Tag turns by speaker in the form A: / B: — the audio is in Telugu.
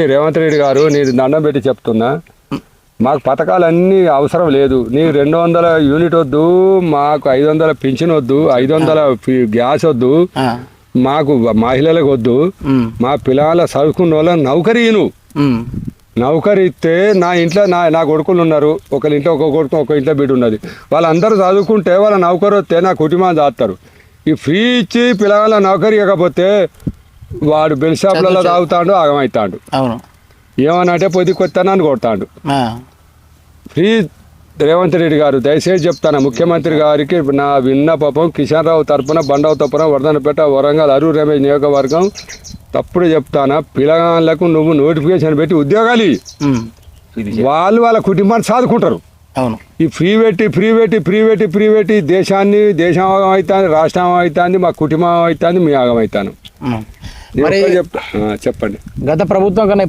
A: రేవంత్ రెడ్డి గారు నేను దండం పెట్టి చెప్తున్నా, మాకు పథకాలన్నీ అవసరం లేదు. నీ 200 యూనిట్ వద్దు, మాకు 500 పింఛన్ వద్దు, 500 గ్యాస్ వద్దు, మాకు మహిళలకు వద్దు, మా పిల్లల చదువుకున్న వాళ్ళ నౌకరీను నౌకరీ ఇస్తే నా ఇంట్లో నా కొడుకులు ఉన్నారు. ఒకరి ఇంట్లో ఒక కొడుకు, ఒక ఇంట్లో బిడ్డ ఉన్నది. వాళ్ళందరూ చదువుకుంటే వాళ్ళ నౌకరు వస్తే నా కుటుంబాన్ని దాస్తారు. ఈ ఫ్రీ ఇచ్చి పిల్లల నౌకరీ ఇవ్వకపోతే వాడు బెల్ షాప్లలో తాగుతాడు, ఆగమవుతాడు. ఏమనంటే పొద్దు కొత్తానని కొడతాడు. ఫ్రీ రేవంత్ రెడ్డి గారు దయచేసి చెప్తాను, ముఖ్యమంత్రి గారికి నా విన్నపం, కిషన్ రావు తరపున, బండవ తరపున, వర్ధనపేట, వరంగల్, అరూర్ రమేష్ నియోజకవర్గం తప్పుడు చెప్తానా, పిల్లగాళ్ళకు నువ్వు నోటిఫికేషన్ పెట్టి ఉద్యోగాలు వాళ్ళు వాళ్ళ కుటుంబాన్ని సాదుకుంటారు. ఈ ఫ్రీ పెట్టి దేశం ఆగమవుతుంది, రాష్ట్రం అవుతుంది, మా కుటుంబం అవుతుంది, మీ ఆగమవుతాను. చెప్పండి.
B: గత ప్రభుత్వం కన్నా